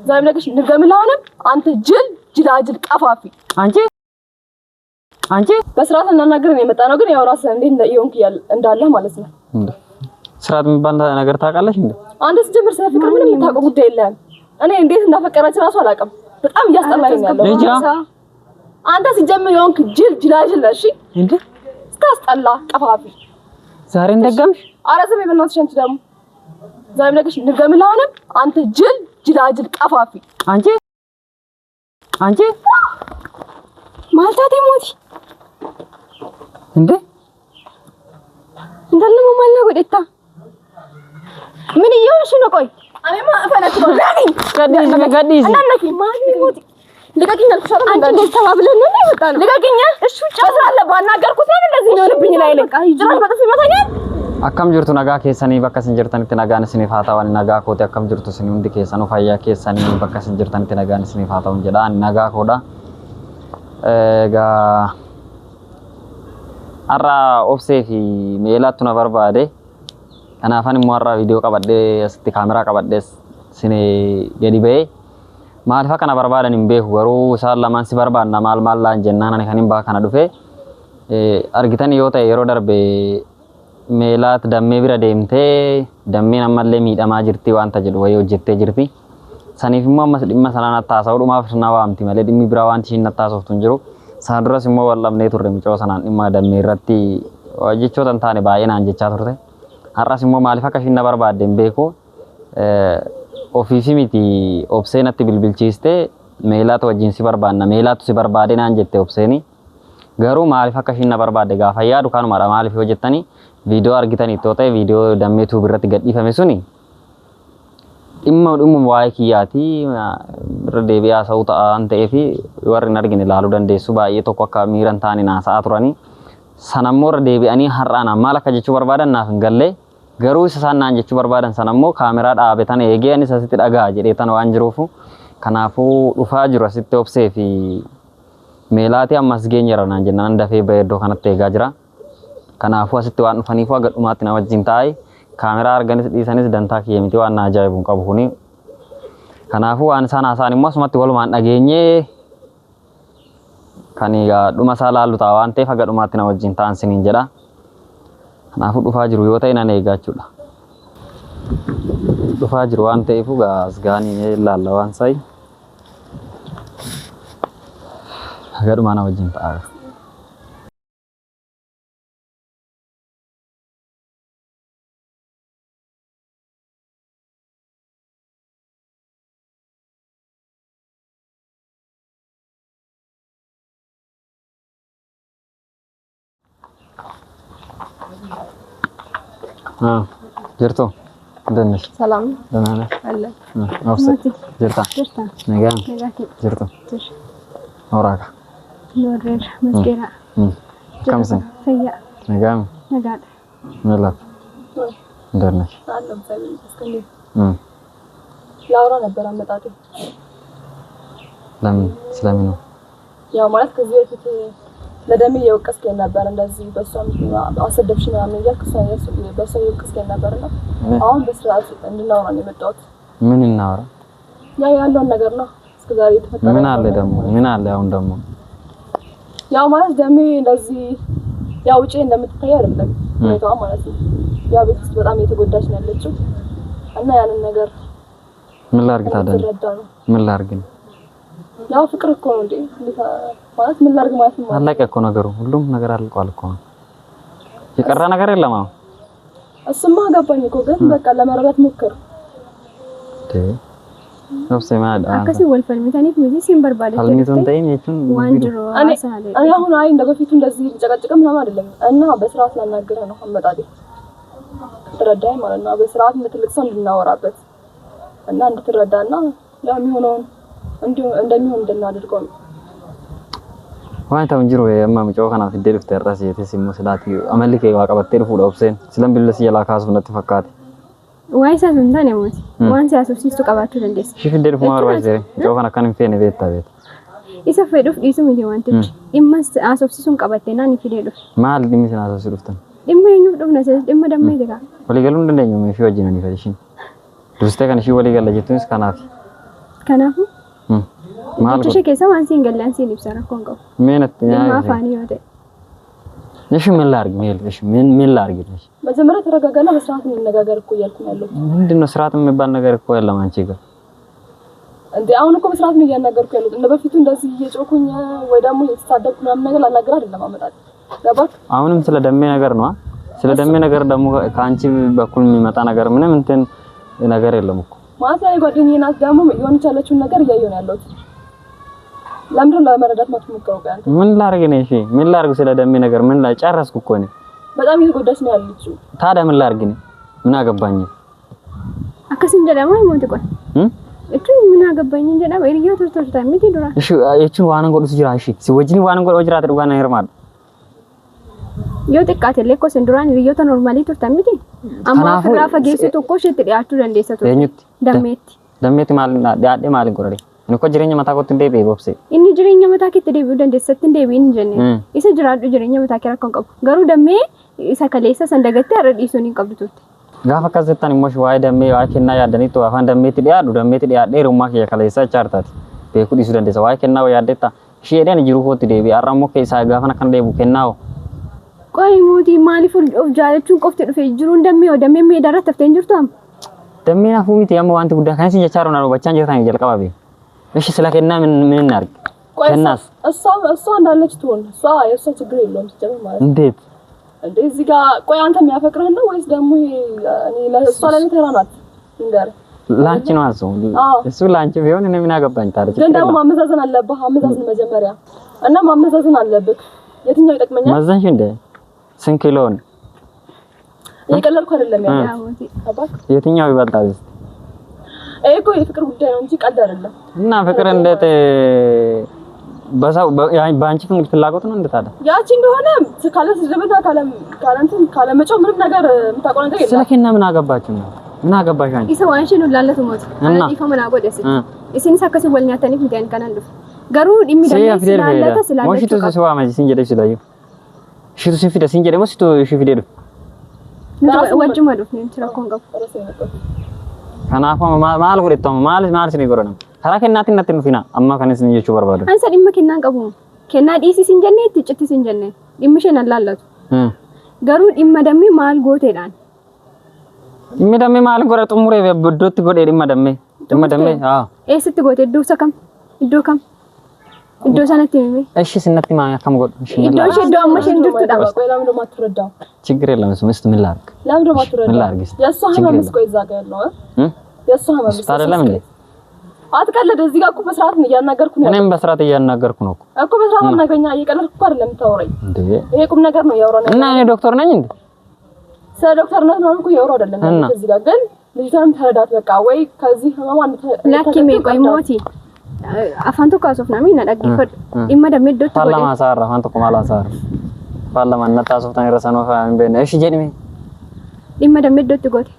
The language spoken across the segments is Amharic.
ዛሬ ነገሽ ንገምላውንም አንተ ጅላጅል ቀፋፊ አንቺ በስርዓት እናናገርን የመጣ ነው ግን ያው ራስህ እንዴት ይሆንክ እንዳለ ማለት ነው እንዴ ስርዓት የሚባል ነገር ታውቃለሽ እንዴ አንተ ስትጀምር ስለ ፍቅር ምንም የምታውቀው ጉዳይ የለም እኔ እንዴት እንዳፈቀረች ራሱ አላውቅም በጣም እያስጠላኝ ያለው አንተ ሲጀምር የሆንክ ጅላጅል እሺ እንዴ ስታስጠላ ቀፋፊ ዛሬ እንደገምሽ ኧረ ዝም በይ በእናትሽ አንቺ ደግሞ ዛሬ ነገሽ ንገምላውንም አንተ ጅላጅል ቀፋፊ አንቺ ማልታቴ ሞቲ እንዴ እንደለም ማልና ወደታ ምን ይሆንሽ ነው ቆይ እኔማ እፈነክተው ጋዲዝ እናነኪ ማን ሞቲ ልቀቂኝ አልኩሽ አንቺ ተባብለን ነው የወጣነው ልቀቂኝ እሺ ጫስራለ ባናገርኩት ነው እንደዚህ ነው ልብኝ ላይ ጭራሽ በጥፊ መታኛል akkam jirtu nagaa keessanii bakka isin jirtanitti nagaan isiniif haa ta'u nagaa kooti akkam jirtu isin hundi keessanuu fayyaa keessanii bakka isin jirtanitti nagaan isiniif haa ta'u jedha nagaa koodha egaa arra obsee fi meelaattu na barbaade kanaafan immoo arra viidiyoo qabadhee asitti kaameraa qabadhee isin gadi ba'ee maaliif akka na barbaadan hin beeku garuu isaan lamaan si barbaadna maal laan jennaan ani kan hin baa kana dhufe argitan yoo ta'e yeroo darbe meelaat dammee bira deemtee dammeen ammallee miidhamaa jirti wanta jedhu wayii hojjettee jirti saniif immoo ammas dhimma sanaan attaasa'u dhumaaf na waamti malee dhimmi biraa wanti ishiin attaasoftu hin jiru sana duras immoo wallabnee turre micoo sanaan dhimma dammee irratti jechoota hin taane baay'ee naan jechaa turte har'as immoo maaliif akka ishiin na barbaadde hin beeku ofiifi miti obsee natti bilbilchiiste meelaatu wajjin si barbaanna meelaatu si barbaade naan jette obseeni garuu maaliif akka ishiin na barbaadde gaafa yaadu kanumadha maaliif yoo jettanii video argitanii too ta'e video dammee tuub irratti gadhiifame suni dhimma waa'ee kiyyaati irra deebi'aa sa'uu ta'an ta'ee fi warri hin argine ilaaluu dandeessu baay'ee tokko akka miiran ta'anii naasa'aa turanii sanammoo irra deebi'anii har'aan maal akka jechuu barbaadan naaf hin galle garuu isa isaan naan jechuu barbaadan sanammoo kaameraa dhaabetan eegee anis asitti dhagaa jedhee tan waan jiruufu kanaafuu dhufaa jiru asitti obsee fi meelaati ammas geenyera naan jennaan dafee bayeeddoo kanatti eegaa jira kanaafuu asitti waan dhufaniif waa gadhumaatti na wajjin taa'ee kaameraa arganis dhiisanis dantaa kiyya miti waan na ajaa'ibuun qabu kuni kanaafuu waan isaan haasa'an immoo asumatti walumaan dhageenyee kan dhuma isaa laallu ta'a waan ta'eef haga dhumaatti na wajjin ta'an siniin jedha kanaafuu dhufaa jiru yoo ta'e nan eegaa jechuudha dhufaa jiru waan ta'eef gaas gaanii laalla waan sa'i haga dhumaa na wajjin ta'a جرتو دنش سلام دنانا هلا نفسك جرتا نجام جرتو وراك نورير مسكيرة كم سنة سيء نجام نجاد نلا درنش تعلم سامي اسكندي لاورا نبرة متاتي لم سلامينو يا مالك كزيت ለደምዬ የወቀስከኝ ነበር እንደዚህ በሷም አሰደብሽና ምን ያልክ ሳይስ በሰው የወቀስከኝ ነበርና አሁን በስርዓት እንድናወራ ነው የመጣሁት ምን እናወራ ያለውን ነገር ነው እስከዛሬ የተፈጠረው ምን አለ አሁን ደግሞ ያው ማለት ደሜ እንደዚህ ያው ውጪ እንደምትታይ አይደለም ሁኔታው ማለት ነው ያው ቤት ውስጥ በጣም የተጎዳች ነው ያለችው እና ያንን ነገር ምን ላርግ ታዲያ ምን ላርግ ያው ፍቅር እኮ ነው እንዴ ማለት ምን ላርግ ማለት ነው አለቀ እኮ ነገሩ ሁሉም ነገር አልቋል እኮ የቀረ ነገር የለም አሁን እሱማ ገባኝ እኮ ግን በቃ ለመረዳት ሞክር ነፍሴ ማዳ አከሲ ወልፈል ሚታኒት ምን ሲምበር ባለ አልሚቱን ታይም የቱን ዋንጅሮ አይ አሁን አይ እንደበፊቱ እንደዚህ ጨቀጨቀ ምናምን አይደለም እና በስርዓት ላናገረ ነው አመጣጤ ተረዳይ ማለት ነው በስርዓት ለትልቅ ሰው እንድናወራበት እና እንድትረዳና ያሚሆነው እንደሚሆን እንድናደርገው ነው waan ta'u jiru amma mucoo kana fidee dhufte irraas jeetee simmoo silaati amalli kee waa qabattee dhufuudha obseen silan bilbilasi jalaa kaasuuf natti fakkaate waa isaa sun taane mooti waan siyaasofsiistu qabaachuu dandeessa shi fidee dhufuma barbaachise mucoo kana akkan hin feene beektaa isa fedhuuf dhiisu miti wantichi dhimma siyaasofsiisuun qabattee naan fidee dhufe maal dhimmi siyaasofsii dhuftan dhimma eenyuuf dhufna dhimma dammee jira walii galuu hin dandeenyu fi wajjin ani fedhishin duustee kan ishii walii galla jettuunis kanaaf Kanaafuu maal ishee keessa waan siin gallaan siin ibsa rakkoon qabu. Meenatti yaa afaanii yoo ta'e. እሺ ምን ላርግ ሜል እሺ ምን ላርግ እሺ መጀመሪያ ተረጋጋና በስርዓት እንነጋገር እኮ እያልኩ ነው ያለው። ምንድነው ስርዓት የሚባል ነገር እኮ የለም አንቺ ጋር እንዴ አሁን እኮ በስርዓት ነው እያናገርኩ ያለው። እንደ በፊቱ እንደዚህ እየጮኩኝ ወይ ደግሞ እየተሳደብኩ ምናምን ነገር ላናገር አይደለም አመጣጥ ገባክ? አሁንም ስለ ደሜ ነገር ነው ስለ ደሜ ነገር ደግሞ ከአንቺ በኩል የሚመጣ ነገር ምንም እንትን ነገር የለም እኮ ማለት ላይ ጓደኛዬ ናት ደግሞ የሆነች ያለችውን ነገር እያየሁ ነው ያለሁት። ለምንድን ነው ለመረዳት ማትሞክረው? ጋር ምን ላርግ ነው እሺ ምን ላርግ ስለ ደሜ ነገር ምን ላይ ጨረስኩ እኮ ነው። በጣም እየተጎዳች ነው ያለችው። ታዲያ ምን ላርግ ነው ምን አገባኝ? አከሲን ደላማ ይሞት ቆይ እቱ ምን አገባኝ እንደና ወይሪዮ ተርቶርታ ምት ይዱራ እሺ እቺን ዋናን ጎልስ ጅራ እሺ ሲወጅኒ ዋናን ጎል ወጅራ ተድጓና ይርማል yoo xiqqaate illee ko sinduraan hiriyoota normaalii turtan miti amma ofirraa fageessu tokko isheetti dhiyaachuu dandeessa ture dammeetti maal dhiyaadhee maaliin godhare inni ko jireenya mataa kootti hin deebi'e boobse inni jireenya mataa keetti deebi'uu dandeessatti hin deebi'in jenne isa jiraadhu jireenya mataa kee rakkoon qabu garuu dammee isa kaleessa san dagattee har'a dhiisuun hin qabdu turte gaafa akkas jettan immoo waa'ee dammee waa'ee kennaa yaaddaniitu afaan dammeetti dhiyaadhee hirummaa kiyya kaleessa chaartaati beekuu dhiisuu dandeessa waa'ee kennaa yaaddeetta ishee dheeni jiruu kootti deebi'e har'a immoo keessaa gaafan akkan deebi'u kennaa ቆይ ሙቲ ማሊፍ ኦፍ ጃለቹን ቆፍተ ዱፌ ጅሩን ደሜ ሜዳራ ተፍተን ጅርቷም ደሜና ፉሚት ያም ዋንት ጉዳ ካንሲ ጀቻሮ ነው በቻን ጀታን ይልቀባቢ እሺ ስለከና ምን እናርግ ከናስ እሷ እንዳለች ትሆን እሷ የእሷ ችግር የለውም ሲጀምር ማለት እንዴት እንዴ እዚህ ጋር ቆይ አንተ የሚያፈቅርህ ነው ወይስ ደግሞ እኔ ለእሷ ለኔ ተራናት እንገር ላንቺ ነው አዘው እሱ ላንቺ ቢሆን እኔ ምን አገባኝ ታዲያ ግን ደግሞ ማመዛዘን አለብህ አመዛዘን መጀመሪያ እና ማመዛዘን አለብህ የትኛው ይጠቅመኛል ማዘንሽ እንደ ስንት ኪሎ ነው የቀለልኩ አይደለም ያው አባክ የትኛው ይበልጣል እኮ የፍቅር ጉዳይ ነው እንጂ ቀልድ አይደለም እና ፍቅር እንዴት በዛው ባንቺ ፍላጎት ነው እንዴ ታዲያ ያቺ እንደሆነ ካለ ዝብታ ካለ መጫው ምንም ነገር የምታውቀው ነገር የለም ስለከና ምን አገባችሁ ነው ምን አገባሽ አንቺ ይሰው አንቺ ነው ላለቱ ሞት አንቺ ከመና ጎደስ እሲን ሳከሲ ወልኛተኒ ፍንታን ካናንዱ ገሩ ዲሚዳለ ስላለታ ስላለታ ሞሽቱ ሰዋ ማጂ ሲንጀደ ሲላዩ ሽቱ ሲፊደ ሲንጀደ ሞሽቱ ሽፊደ ወጅ ማዶፍ ነው ትራኮን ጋር ከናፋ ማል ጎደተው ማል ሲኒ ጎረና ከራከናት እናትን ፊና አማ ከነስ ንየቹ በርባዶ አንሰ ዲመ ከናን ቀቡ ከና ዲሲ ሲንጀነ ትጭት ሲንጀነ ዲምሸን አላላቱ ገሩ ዲመ ደሚ ማል ጎቴዳን ዲመ ደሚ ማል ጎረ ጥሙሬ በዶት ጎዴ ዲመ ደሚ ኤስት ጎቴ ዱሰከም ዱከም እዶ ሰነቲ ነው እሺ ስነቲ ማያ ከም ጎድ እሺ እዶ ሸዶ አመሸን ድርቱ ዳባ ቆይ ለምን ደማ ትረዳው ችግር የለም ምስት ምን ላርግ ለምን ደማ ትረዳው ምን ላርግ ያሷ ሀማምስ ቆይ ዛጋ ያለው ያሷ ሀማምስ አይደለም እንዴ አትቀለድ እዚህ ጋር እኮ በስርዓት ነው እያናገርኩ ነው እኔም በስርዓት እያናገርኩ ነው እኮ በስርዓት እናገኛ እየቀለድኩ እኮ አይደለም ታወራኝ እንዴ ይሄ ቁም ነገር ነው ያወራነው እና እኔ ዶክተር ነኝ እንዴ ስለ ዶክተርነት ነው እኮ ያወራው አይደለም እዚህ ጋር ግን ልጅቷን ተረዳት በቃ ወይ ከዚህ ህመማን ላኪሜ ቆይ ሞቲ አፋንቶ ካሶፍ ናሚ ነዳግፈድ ኢማ ደምዶት ፓርላማ ሳራ አፋንቶ ኮማላ ሳራ ፓርላማ ነታሶፍ ታን ረሰኖ ፋን በነ እሺ ጀድሜ ኢማ ደምዶት ጎቴ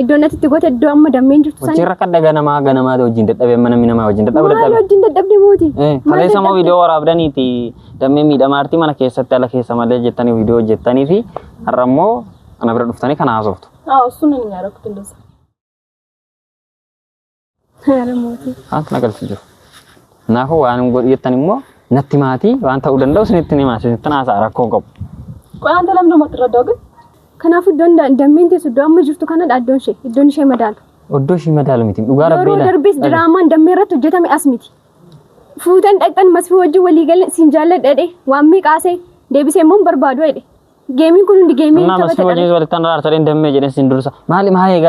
ኢዶነት ትጎቴ ዶ አማ ደሜን ጅርቱ ሳን ወጭራ ከደገነማ ገነማ ወጅን ደደበ መነሚነማ ወጅን ደደበ ወጅን ደደብ ዲሞቲ ከሌ ሰማ ቪዲዮ ወራብደኒቲ ደሜ ሚደማርቲ ማና ከሰተ ያለ ከሰማ ለጀተኒ ቪዲዮ ጀተኒ ፊ አረሞ አናብረ ዱፍታኒ ከናዞፍቱ እሱ ነው የሚያረኩት እንደዛ አረሞቲ አንተ ነገር ትጅሩ ናሁ ዋንም ጎድ የተንሞ ነቲማቲ ዋንተ ወደንደው ስንትኒ ማስ ተናሳ አራኮን ቆብ ቆይ አንተ ለምን ነው የማትረዳው ግን ከናፉ ዶንዳ እንደምንቴ ሱዳም ጅርቱ ከና ዳዶንሼ ዶንሼ መዳል ወዶሽ መዳል ሚቲ ኡጋራ ቤላ ደርቤስ ድራማ እንደሚረቱ ጀተሚ አስሚቲ ፉተን ጠቅጠን መስፊ ወጂ ወሊገል ሲንጃለ ደዴ ዋሚ ቃሴ ዴቢሴሞን በርባዶ አይዴ ጌሚንግ ኩን እንዲ ጌሚንግ ተበተ መስፊ ወጂ ወልተን አርተን እንደም ጀደን ሲንዱርሳ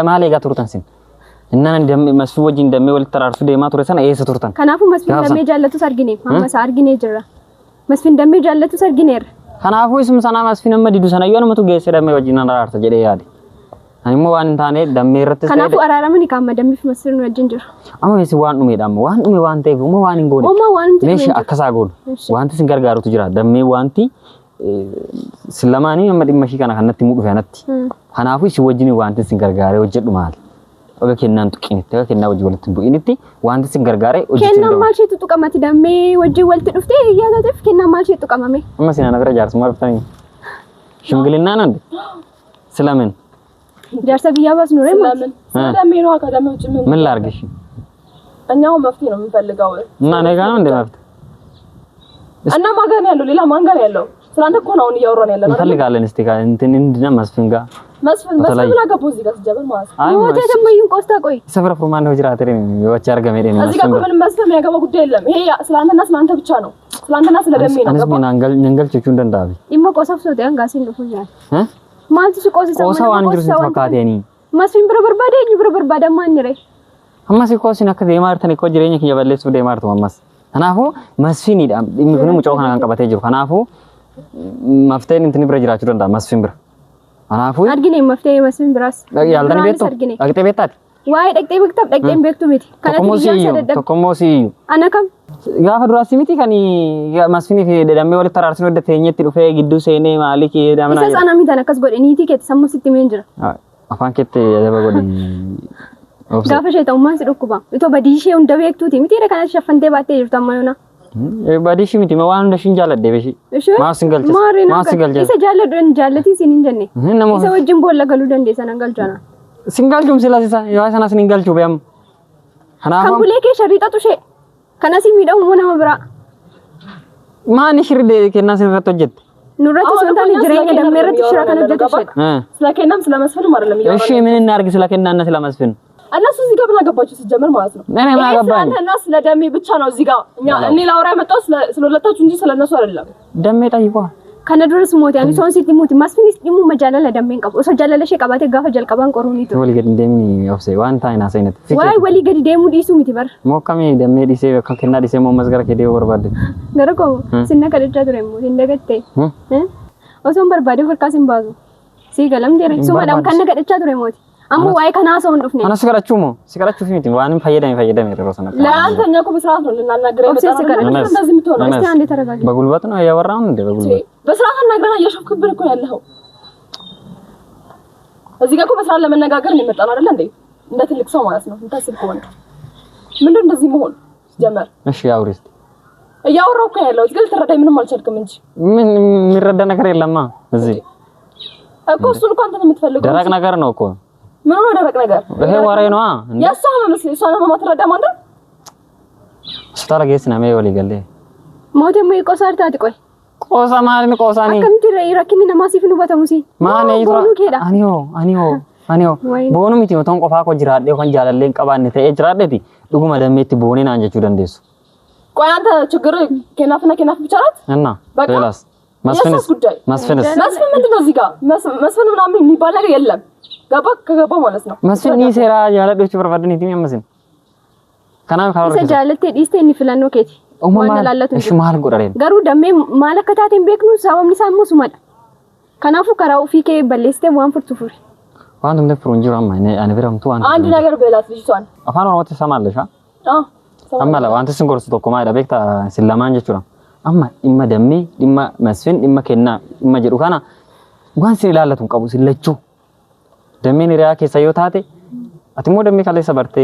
ማሊ ጋ ቱርተን ሲን እና እንደም መስፊ ወጂ እንደም ወልተን አርሱ ደማ ቱረሰን ኤሰ ቱርተን ከናፉ መስፊ እንደም ጃለቱ ሰርጊኔ ማማ ሳርጊኔ ጅራ መስፊ እንደም ጃለቱ ሰርጊኔር ከናፉ ስም ሰና መስፊ ነመ ዲዱ ሰና የሆነ መቱ ገሰ ደም ወጂና አርተ ጀደ ያዲ አኒሞ ዋን ታኔ ደም ይረተ ከናፉ አራራምን ይካማ ደም ፍመስል ነው ጅንጅር አማ የሲ ዋን ኡሜ ዳም ዋን ኡሜ ዋንቴ ኡሜ ዋን እንጎዲ ኡሜ ዋን ሜሽ አከሳጎል ዋንቲ ሲንገርጋሩ ትጅራ ደም ዋንቲ ስለማኒ መመዲ መሽካና ከነቲ ሙዱ ፈነቲ ከናፉ ሲወጂኒ ዋንቲ ሲንገርጋሬ ወጀዱ ማል ወገከናን ጥቂንተ ከና ወጂ ወልት ቡኢንቲ ዋንቲ ሲንገርጋሬ ወጀዱ ከና ማልሽ ተጡቀማቲ ደም ወጂ ወልት ዱፍቴ ያዛተፍ ከና ማልሽ ተጡቀማሜ እማሲና ነገር ጃርስ ማርፍታኒ ሽምግልና ነው እንዴ ስለምን ጃርሰ ቢያባስ ኖሬ ማለት ስለምን ነው አካዳሚዎች ምን ላርግሽ እኛው መፍትሄ ነው የምንፈልገው እና ነገ ነው እንደ መፍትሄ እና ማጋን ያለው ሌላ ማንጋን ያለው ስላንተ እኮ ነው እያወራን ያለነው እንፈልጋለን እስቲ ጋር እንትን እንድና መስፍን ጋር መስፍን አገባው እዚህ ጋር ሲጀምር ማለት ነው ወደ ደምይን ቆስታ ቆይ ሰፈረ ፍሩማን ነው ጅራቴ ነው የወቻ አርገም ሄደ ነው እዚህ ጋር ምንም መስፍን ያገባው ጉዳይ የለም ይሄ ስላንተና ስላንተ ብቻ ነው ስላንተና ስለደሜ ነው ገባ አንገል አንገል ቹቹ እንደንዳቢ ኢሞ ቆሰፍሶ ደን ጋር ሲልፉኛል ማልቲ ሲቆሰው ቆሰው አንግሩስ ተካቴኒ መስፍን ብርበርባዴ ብርበርባዳ ማን ይሬ አማሲ ኮሲና ከደ ማርተን እኮ ጅሬኝ ከየበለስ ወደ ማርቱ አማስ አናሁ መስፍን ይዳም ምንም ሙጫው ካና አንቀባቴ ጅሩ ካናሁ መፍቴን እንትን ብረ ጅራችሁ ደንዳ መስፍን ብረ አናፉ አድግኔ መፍቴ መስፍን ብራስ ያልተን ቤት አግጤ ቤታት ዋይ ደቅጤ ቤክታብ ደቅጤም ቤክቱ ሚቲ ተኮሞሲ አነከም ጋፋ ዱራሲ ሚቲ ከኒ መስፍን ደዳሜ ወለ ተራርሰን ወደ ተኘት ዱፌ ግዱ ሴኔ ማሊክ ዳምና ሰሳና ሚታ ነከስ ጎድ ኒቲ ከት ሰሙሲቲ ሜንጅራ አፋን ከት ያዘበ ጎድ ጋፋ ሸይጣው ማን ሲዶኩባ ኢቶ በዲሼው እንደ ቤክቱቲ ሚቲ ለካና ሸፈንቴ ባቴ ይርታ ማዩና ባዲሽ ሚቲ ማዋን እንደሽን ጃለደ በሺ ማስንገልጭ ኢሰ ጃለደን ጃለቲ ሲንንጀኔ ኢሰ ወጅን ቦለ ገሉ ደንዴ ሰነንገልጫና ሲንጋልጁም ስለሲሳ ያሰና ሲንጋልጁ በያም አና ከምቡሌ ከ ሸሪጣ ጡሼ ከነሲ ሚዳው ሞና መብራ ማን ሽርደ ከና ሲንረቶ ጀት ኑረቱ ሶንታን ጅሬኛ ደመረት ሽራ ከነጀት ሸት ስለከናም ስለመስፈን ማረለም ይያው እሺ ምን እናርግ ስለከናና ስለመስፈን እነሱ እዚህ ጋር ብናገባችሁ ሲጀምር ማለት ነው እኔ ማገባኝ እና ስለ ደሜ ብቻ ነው እዚህ ጋር እኔ ላውራ የመጣው ስለሁለታችሁ እንጂ ስለነሱ አይደለም ደሜ ጠይቋ ከነድረስ ሞት ያኒ ሶን ሲቲ ሞት ማስፊኒስ ዲሙ መጃለለ ደሜን ቀብ ኦሶ ጃለለ ሸቀባቴ ጋፈ ጀልቀባን ቆሩኒቱ ወሊገድ እንደምን ያውሰ ዋን ታይና ሰይነት ዋይ ወሊገድ ደሙ ዲሱ ሚቲበር ሞካሚ ደሜ ዲሴ ከከና ዲሴ ሞ መስገር ከዴ ወርባደ ገረቆ ሲና ከደጃ ድረሙ እንደገቴ ኦሶን በርባዴ ፈርካሲን ባዙ ሲገለም ደረ ሱማዳም ከነ ከደጃ ድረሞት አሙ ዋይ ከናሰው እንዱፍኔ አና ሲገራችሁ ሲሚቲ ዋንም ፈየደም ይረሰና ለአንተኛ እኮ በስርዓት ነው ልናናገረው በጣም እንደዚህ ምትሆነው እስቲ አንዴ ተረጋጊ በጉልበት ነው ያወራው እንደ በጉልበት በስርዓት አናግረና እየሾፍክብን እኮ ያለኸው እዚህ ጋር እኮ በስርዓት ለመነጋገር ነው የመጣነው አይደል እንዴ እንደ ትልቅ ሰው ማለት ነው እንታስብ ከሆነ ምንድን እንደዚህ መሆን ጀመር እሺ አውሪስ እያወራው እኮ ያለው ግን ልትረዳኝ ምንም አልቻልክም እንጂ ምን የሚረዳ ነገር የለማ እዚህ እኮ እሱን እኮ አንተ ነው የምትፈልገው ደረቅ ነገር ነው እኮ ምን ነው ደረቅ ነገር ይሄ ወሬ ነው ያሳው መስለ እሷ ነው ማትረዳ ማለት ስታረገስ ነው ማይወል ይገለ ሞቴ ሞይ ቆሳርታ አትቆይ ቆሳ ማን ቆሳኒ አከምቲ ይረክኒ ነማሲፍኑ በተሙሲ ማን ይዝራ አኒዮ ቦኑ ሚቲ ወተን ቆፋ ኮ ጅራዴ ኮን ጃለለን ቀባን ተይ ጅራዴቲ ዱጉማ ደሜቲ ቦኔን አንጀቹ ደንዴሱ ቆይ አንተ ችግር ከናፍና ከናፍ ብቻ ናት እና በላስ መስፍንስ መስፍን ምንድነው እዚህ ጋር መስፍን ምናምን የሚባል ነገር የለም ገባ ማለት ነው መስፍን ይሰራ ያለዶች በርባድን ይቲም ያመስን ከናም ካወረ ሰጃለቴ ዲስቴኒ ፍላኖ ኬቲ ኦማላለቱ እሺ ማል ጎዳሬ ገሩ ደሜ ማለከታቴን ቤክኑ ሳባምኒ ሳሙ ሱማዳ ከናፉ ከራው ፊኬ በሌስቴ ዋን ፍርቱፉሪ ዋንቱም ደፍሩንጂ ራማ እኔ ብራም ቱ አንድ ነገር በላት ልጅቷን አፋን ወራው ተሰማለሽ አማላ ዋንተ ስንጎርስ ተኮ ማይዳ ቤክታ ሲላማን ጀቹራ አማ ኢማ ደሜ ኢማ መስፍን ኢማ ከና ኢማ ጀዱ ካና ዋን ሲላለቱን ቀቡ ሲለቹ ደሜን ሪያ ከሰዮ ታቴ አትሞ ደሜ ካለ ሰበርቴ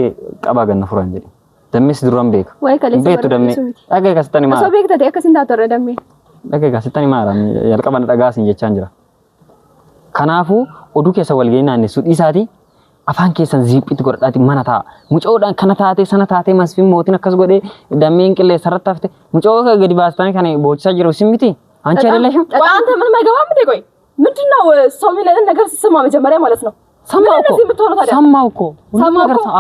ቀባ ገነ ፍራን ጀዲ ደሜስ ድሮም ቤክ ወይ ካለ ቤቱ ደሜ አገ ከስተኒ ማ ሰው ቤክ ታቴ ከሲንታ ተረ ደሜ አገ ከስተኒ ማ ራም ያልቀባን ዳጋስ እንጀቻን ጅራ ከናፉ ኦዱ ከሰ ወልጌና እነሱ ዲሳቲ አፋን ከሰን ዚጲት ጎርጣቲ ማናታ ሙጮዳን ከነታቴ ሰነታቴ መስፊም ሞቲን አከስ ጎዴ ደሜን ቅሌ ሰረታፍቴ ሙጮ ከገዲ ባስታኒ ከኔ ቦቻ ጅሮ ሲሚቲ አንቺ አይደለሽም አንተ ምንም አይገባም እንዴ ቆይ ምንድነው ሰው የሚለን ነገር ሲሰማ መጀመሪያ ማለት ነው ሰማውኮ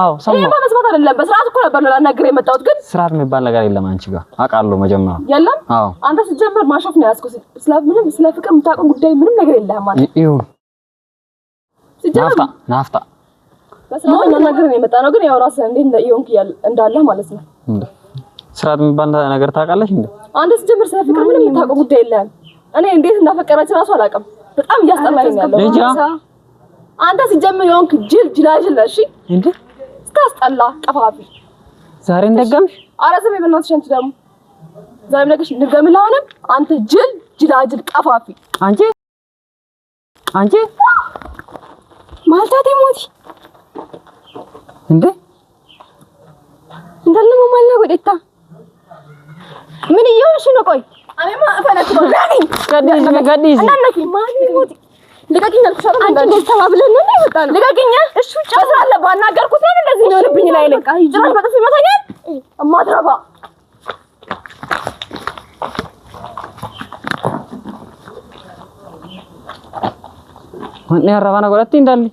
አዎ ሰማው ይሄ መስማት አይደለም በስርዓት እኮ ነበር ላናገር የመጣሁት ግን ስርዓት የሚባል ነገር የለም አንቺ ጋር አውቃለሁ መጀመሪያ የለም አዎ አንተ ስትጀምር ማሾፍ ነው ያስኩት ስለምንም ስለ ፍቅር የምታውቀው ጉዳይ ምንም ነገር የለህም ማለት ይሁን ናፍታ በስርዓት ላናገር የመጣ ነው ግን ያው ራስህ እንዴ ይሆንክ እንዳለ ማለት ነው ስርዓት የሚባል ነገር ታውቃለሽ እንዴ አንተ ስትጀምር ስለ ፍቅር ምንም የምታውቀው ጉዳይ የለህም እኔ እንዴት እንዳፈቀረች ራሱ አላውቅም በጣም እያስጠላኝ ያለው አንተ ሲጀምር የሆንክ ጅላጅል ነሽ እንዴ ስታስጠላ ቀፋፊ ዛሬ እንደገምሽ ኧረ ዝም በይ በእናትሽ አንቺ ደግሞ ዛሬ ነገሽ ንገምላ ሆነም አንተ ጅላጅል ቀፋፊ አንቺ ማልታቴ ሞቲ እንዴ እንደለም ማልና ጎዴታ ምን ይሆንሽ ነው ቆይ እኔማ እፈነክተው ጋዲስ እናነኪ ማን ሞቲ ልቀቂኝ አልኩሽ አንቺ እንደዚህ ተባብለን ነው የወጣነው ልቀቂኝ እሺ ጫስራለ ባናገርኩት ነው እንደዚህ ነው ልብኝ ላይ ለቃ ጭራሽ በጥፊ መታኛል እማትረባ wanni harrafana godhatti hin dalli